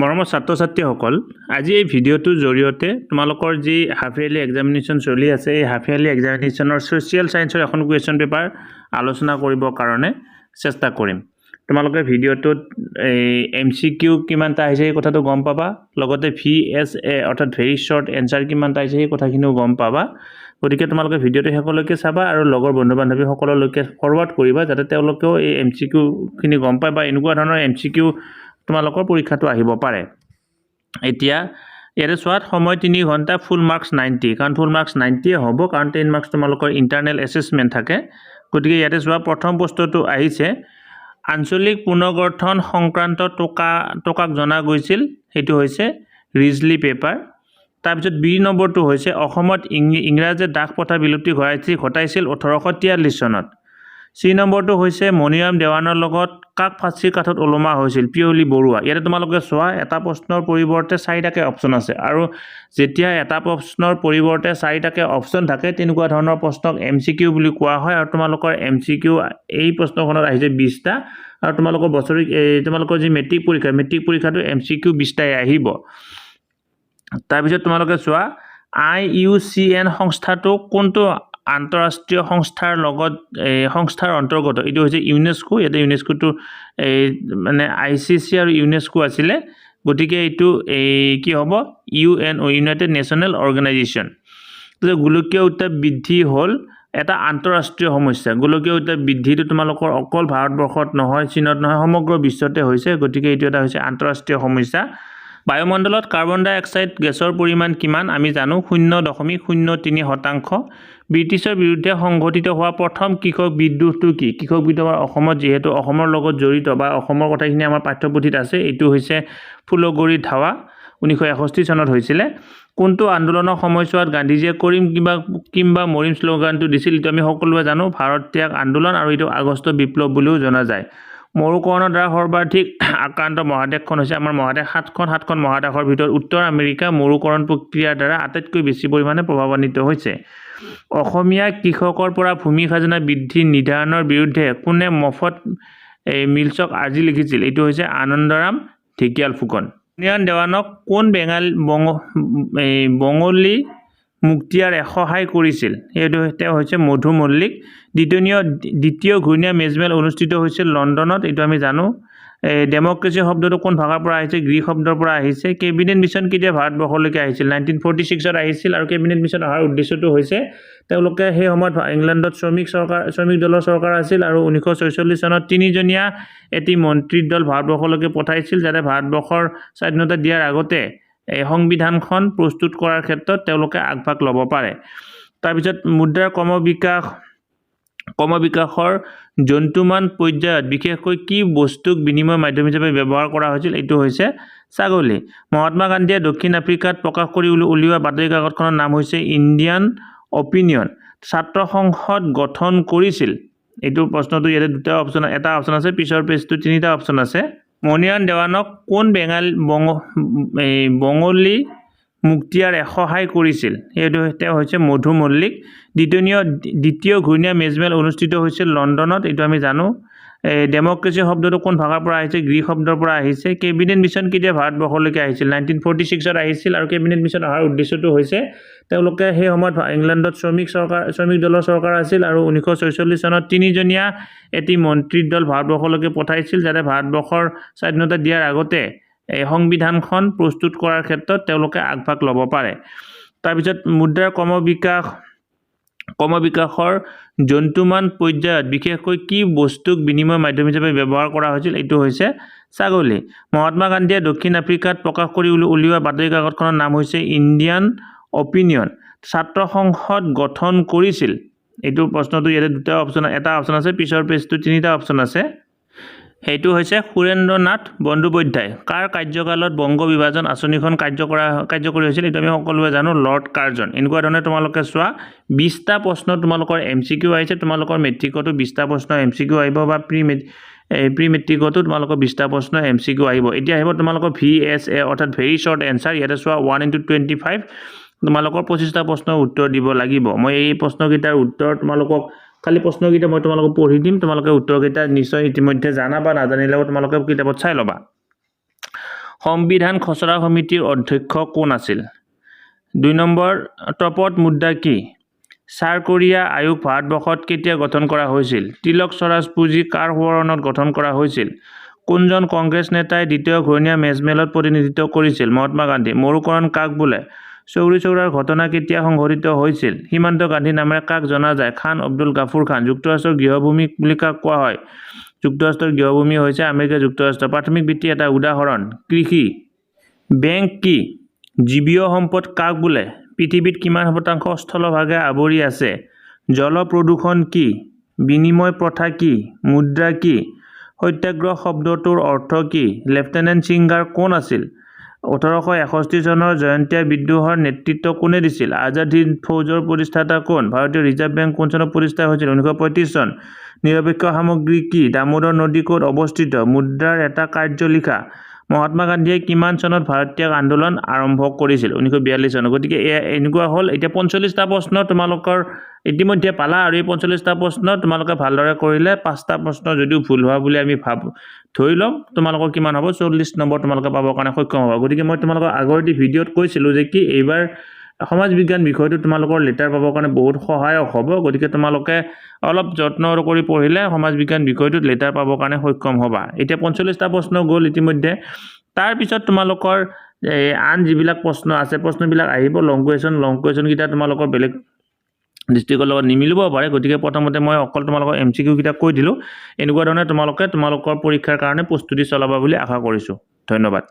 মৰমৰ ছাত্ৰ-ছাত্ৰীসকল আজি এই ভিডিঅ'টোৰ জৰিয়তে তোমালোকৰ যি হাফ ইয়াৰলি এক্সামিনেশ্যন চলি আছে এই হাফ ইয়াৰলি এক্সামিনেশ্যনৰ সোশ্যাল সায়েন্সৰ এখন কুৱেশ্যন পেপাৰ আলোচনা কৰিবৰ কাৰণে চেষ্টা কৰিম তোমালোকে ভিডিঅ'টোত MCQ কিমানটা আহিছে এই কথাটো গম পাবা লগতে VSA অৰ্থাৎ ভেৰি শৰ্ট এনসাৰ কিমানটা আহিছে এই কথাখিনিও গম পাবা গতিকে তোমালোকে ভিডিঅ'টো শেষলৈকে চাবা আৰু লগৰ বন্ধু-বান্ধৱী সকললৈকে ফৰৱাৰ্ড কৰিবা যাতে তেওঁলোকেও এই MCQ খিনি গম পায় বা এনেকুৱা ধৰণৰ MCQ তোমালোকৰ পৰীক্ষাটো আহিব পাৰে এতিয়া ইয়াৰে সোৱাত সময় 3 ঘণ্টা ফুল মাৰ্কস 90 কাৰণ ফুল মাৰ্কস 90 হ'ব কাৰণ 10 মাৰ্কস তোমালোকৰ ইন্টাৰনেল এসেসমেন্ট থাকে গতিকে ইয়াতে সোৱা প্ৰথম প্ৰশ্নটো আহিছে আঞ্চলিক পুনৰ্গঠন সংক্ৰান্ত টকাক জনা গৈছিল হেতু হৈছে ৰিজলি পেপাৰ তাৰপিছত বি নম্বৰটো হৈছে অসমত ইংৰাজে দাস প্ৰথা বিলুপ্তি ঘটাইছিল 1843 চনত সি নম্বৰটো হৈছে মনিৰাম দেৱানৰ লগত কাক ফাঁচীৰ কাঠত ওলমা হৈছিল পিয়লি বৰুৱা ইয়াতে তোমালোকে চোৱা এটা প্ৰশ্নৰ পৰিৱৰ্তে 4টাকে অপচন আছে আৰু যেতিয়া এটা প্ৰশ্নৰ পৰিৱৰ্তে 4টাকে অপচন থাকে তেনেকুৱা ধৰণৰ প্ৰশ্নক MCQ বুলি কোৱা হয় আৰু তোমালোকৰ MCQ এই প্ৰশ্নখনত আহিছে 20টা আৰু তোমালোকৰ বছৰিক তোমালোকৰ যি মেট্ৰিক পৰীক্ষাটো MCQ 20টাই আহিব তাৰপিছত তোমালোকে চোৱা IUCN সংস্থাটো কোনটো আন্তঃৰাষ্ট্ৰীয় সংস্থাৰ অন্তৰ্গত এটো হৈছে ইউনেস্কো ইয়াতে ইউনেস্কোটো মানে ICC আৰু ইউনেস্কো আছিলে গতিকে এটো কি হ'ব UNO ইউনাইটেড নেশনাল অৰ্গানাইজেশন তো গোলকীয় উত্তাপ বৃদ্ধি হল এটা আন্তঃৰাষ্ট্ৰীয় সমস্যা গোলকীয় উত্তাপ বৃদ্ধিটো তোমালোকৰ অকল ভাৰতবৰ্ষত নহয় চীনত নহয় সমগ্ৰ বিশ্বতে হৈছে গতিকে এটো এটা হৈছে আন্তঃৰাষ্ট্ৰীয় সমস্যা বায়ুমণ্ডলত কাৰ্বন ডাই অক্সাইড গেছৰ পৰিমাণ কিমান আমি জানো 0.03% ব্ৰিটিছৰ বিৰুদ্ধে সংঘটিত হোৱা প্ৰথম কৃষক বিদ্ৰোহটো কি কৃষক বিদ্ৰোহ অসমত যেহেতু অসমৰ লগত জড়িত বা অসমৰ কথাখিনি আমাৰ পাঠ্যপুথিত আছে এটো হৈছে ফুলগৰি ধাৱা 1961 চনত হৈছিল কোনটো আন্দোলনৰ সময়ছোৱাত গান্ধীজীয়ে কৰিম কিবা মৰিম স্লোগানটো দিছিল এটো আমি সকলোৱে জানো ভাৰত ত্যাগ আন্দোলন আৰু এটো আগষ্ট বিপ্লৱ বুলিও জনা যায় মৰুকৰণৰ দ্বাৰা সৰ্বাধিক আক্ৰান্ত মহাদেশখন হৈছে আমাৰ মহাদেশ 7খন মহাদেশৰ ভিতৰত উত্তৰ আমেৰিকা মৰুকৰণ প্ৰক্ৰিয়াৰ দ্বাৰা আটাইতকৈ বেছি পৰিমাণে প্ৰভাৱান্বিত হৈছে অসমীয়া কৃষকৰ পৰা ভূমি খাজনা বৃদ্ধি নিৰ্ধাৰণৰ বিৰুদ্ধে কোনে মফত মিলছক আজি লিখিছিল এটো হৈছে আনন্দৰাম ঢেকিয়াল ফুকন নিয়ান দেৱানক কোন বঙালী মুক্তিয়াৰ সহায় কৰিছিল এটো হৈছে মধু মল্লিক দ্বিতীয় ঘূৰ্ণীয়া মেজমেল অনুষ্ঠিত হৈছিল লণ্ডনত এটো আমি জানো ডেমক্ৰেসি শব্দটো কোন ভাষাৰ পৰা আহিছে গ্ৰীক শব্দৰ পৰা আহিছে কেবিনেট মিছন কেতিয়া ভাৰতবৰ্ষলৈকে আহিছিল 1946 ত আহিছিল আৰু কেবিনেট মিছন অহাৰ উদ্দেশ্যটো হৈছে তেওঁলোকে সেই সময়ত ইংলেণ্ডত শ্ৰমিক দলৰ চৰকাৰ আছিল আৰু 1946 চনত তিনিজনীয়া এটি মন্ত্ৰীৰ দল ভাৰতবৰ্ষলৈকে পঠাইছিল যাতে ভাৰতবৰ্ষৰ স্বাধীনতা দিয়াৰ আগতে সংবিধানখন প্ৰস্তুত কৰাৰ ক্ষেত্ৰত তেওঁলোকে আগভাগ ল'ব পাৰে তাৰপিছত মুদ্ৰাৰ ক্ৰমবিকাশৰ জন্তুমান পৰ্যায়ত বিশেষকৈ কি বস্তুক বিনিময় মাধ্যম হিচাপে ব্যৱহাৰ কৰা হৈছিল এটো হৈছে ছাগলী মহাত্মা গান্ধীয়ে দক্ষিণ আফ্ৰিকাত প্ৰকাশ কৰি উলিওৱা বাতৰি কাকতখনৰ নাম হৈছে ইণ্ডিয়ান অপিনিয়ন ছাত্ৰ সংসদ গঠন কৰিছিল এটো প্ৰশ্নটো ইয়াতে দুটা অপচন এটা অপচন আছে পিছৰ পেজটো তিনিটা অপচন আছে মনিৰাম দেৱানক কোন বঙালী মুক্তিয়াৰ সহায় কৰিছিল এটো হৈছে মধু মল্লিক দ্বিতীয় ঘূৰ্ণীয়া মেজমেল অনুষ্ঠিত হৈছিল লণ্ডনত এটো আমি জানো ডেমক্ৰেসি শব্দটো কোন ভাষাৰ পৰা আহিছে গ্ৰীক শব্দৰ পৰা আহিছে কেবিনেট মিছন কেতিয়া ভাৰতবৰ্ষলৈকে আহিছিল 1946 ত আহিছিল আৰু কেবিনেট মিছন অহাৰ উদ্দেশ্যটো হৈছে তেওঁলোকে সেই সময়ত ইংলেণ্ডত শ্ৰমিক দলৰ চৰকাৰ আছিল আৰু 1946 চনত তিনিজনীয়া এটি মন্ত্ৰীৰ দল ভাৰতবৰ্ষলৈকে পঠাইছিল যাতে ভাৰতবৰ্ষৰ স্বাধীনতা দিয়াৰ আগতে সংবিধানখন প্ৰস্তুত কৰাৰ ক্ষেত্ৰত তেওঁলোকে আগভাগ ল'ব পাৰে তাৰপিছত মুদ্ৰাৰ ক্ৰমবিকাশৰ জন্তুমান পৰ্যায়ত বিশেষকৈ কি বস্তুক বিনিময় মাধ্যম হিচাপে ব্যৱহাৰ কৰা হৈছিল এটো হৈছে ছাগলী মহাত্মা গান্ধীয়ে দক্ষিণ আফ্ৰিকাত প্ৰকাশ কৰি উলিওৱা বাতৰি কাকতখনৰ নাম হৈছে ইণ্ডিয়ান অপিনিয়ন ছাত্ৰ সংসদ গঠন কৰিছিল এটো প্ৰশ্নটো ইয়াতে দুটা অপচন এটা অপচন আছে পিছৰ পেজটো তিনিটা অপচন আছে হেতু হৈছে সুৰেন্দ্ৰনাথ বন্দ্যোপাধ্যায় কাৰ কাৰ্যকালত বংগ বিভাজন আঁচনিখন কাৰ্যকৰী হৈছিল এটো আমি সকলোৱে জানো লৰ্ড কাৰ্জন এনেকুৱা ধৰণে তোমালোকে চোৱা 20টা প্ৰশ্ন তোমালোকৰ MCQ আহিছে তোমালোকৰ মেট্ৰিকতো 20টা প্ৰশ্ন MCQ আহিব বা প্ৰি মেট্ৰিকতো তোমালোকৰ 20টা প্ৰশ্ন MCQ আহিব এতিয়া আহিব তোমালোকৰ VSA অৰ্থাৎ ভেৰি শৰ্ট এনসাৰ ইয়াতে চোৱা 1 * 25 তোমালোকৰ 25টা প্ৰশ্নৰ উত্তৰ দিব লাগিব মই এই প্ৰশ্নকেইটাৰ উত্তৰ তোমালোকক খালি প্ৰশ্নকেইটা মই তোমালোকক পঢ়ি দিম তোমালোকে উত্তৰকেইটা নিশ্চয় ইতিমধ্যে জানা বা নাজানিলেও তোমালোকে কিতাপত চাই লবা সংবিধান খচৰা সমিতিৰ অধ্যক্ষ কোন আছিল 2 নম্বৰ টপত মুদ্ৰা কি চাৰকৰীয়া আয়োগ ভাৰতবৰ্ষত কেতিয়া গঠন কৰা হৈছিল তিলক স্বৰাজ পুঁজি কাৰ সোঁৱৰণত গঠন কৰা হৈছিল কোনজন কংগ্ৰেছ নেতাই দ্বিতীয় ঘূৰণীয়া মেজমেলত প্ৰতিনিধিত্ব কৰিছিল মহাত্মা গান্ধী মৰুকৰণ কাক বোলে চৌৰি চৌৰাৰ ঘটনা কেতিয়া সংঘটিত হৈছিল সীমান্ত গান্ধী নামেৰে কাক জনা যায় খান আব্দুল গাফুৰ খান যুক্তৰাষ্ট্ৰৰ গৃহভূমি বুলি কাক কোৱা হয় যুক্তৰাষ্ট্ৰৰ গৃহভূমি হৈছে আমেৰিকা যুক্তৰাষ্ট্ৰ প্ৰাথমিক বৃত্তি এটা উদাহৰণ কৃষি বেংক কি জীৱীয় সম্পদ কাক বোলে পৃথিৱীত কিমান শতাংশ স্থলভাগে আৱৰি আছে জল প্ৰদূষণ কি বিনিময় প্ৰথা কি মুদ্ৰা কি সত্যাগ্ৰহ শব্দটোৰ অৰ্থ কি লেফটেনেণ্ট সিংগাৰ কোন আছিল 1861 চনৰ জয়ন্তীয়া বিদ্ৰোহৰ নেতৃত্ব কোনে দিছিল আজাদ হিন্দ ফৌজৰ প্ৰতিষ্ঠাতা কোন ভাৰতীয় ৰিজাৰ্ভ বেংক কোন চনত প্ৰতিষ্ঠা হৈছিল 1935 চন নিৰপেক্ষ সামগ্ৰী কি দামোদৰ নদী ক'ত অৱস্থিত মুদ্ৰাৰ এটা কাৰ্য লিখা মহাত্মা গান্ধীয়ে কিমান চনত ভাৰতীয় আন্দোলন আৰম্ভ কৰিছিল 1942 চনত গতিকে এনেকুৱা হ'ল এতিয়া 45টা প্ৰশ্ন তোমালোকৰ ইতিমধ্যে পালা আৰু এই 45টা প্ৰশ্ন তোমালোকে ভালদৰে কৰিলে 5টা প্ৰশ্ন যদিও ভুল হোৱা বুলি আমি ধৰি লম তোমালোকৰ কিমান হ'ব 40 নম্বৰ তোমালোকে পাবৰ কাৰণে সক্ষম হ'ব গতিকে মই তোমালোকৰ আগৰ ভিডিঅ'ত কৈছিলোঁ যে কি এইবাৰ সমাজ বিজ্ঞান বিষয়টো তোমালোকৰ লেটাৰ পাবৰ কাৰণে বহুত সহায়ক হ'ব গতিকে তোমালোকে অলপ যত্ন কৰি পঢ়িলে সমাজ বিজ্ঞান বিষয়টোত লেটাৰ পাবৰ কাৰণে সক্ষম হ'বা এতিয়া 45টা প্ৰশ্ন গ'ল ইতিমধ্যে তাৰ পিছত তোমালোকৰ আন যিবিলাক প্ৰশ্ন আছে প্ৰশ্নবিলাক আহিব লং কুৱেশ্যন কিটা তোমালোকৰ বেলেগ ডিস্ট্ৰিক্টৰ লগত নিমিলিব পাৰে গতিকে প্ৰথমতে মই অকল তোমালোকৰ MCQ কিটা কৈ দিলোঁ এনেকুৱা ধৰণে তোমালোকৰ পৰীক্ষাৰ কাৰণে প্ৰস্তুতি চলাবা বুলি আশা কৰিছোঁ ধন্যবাদ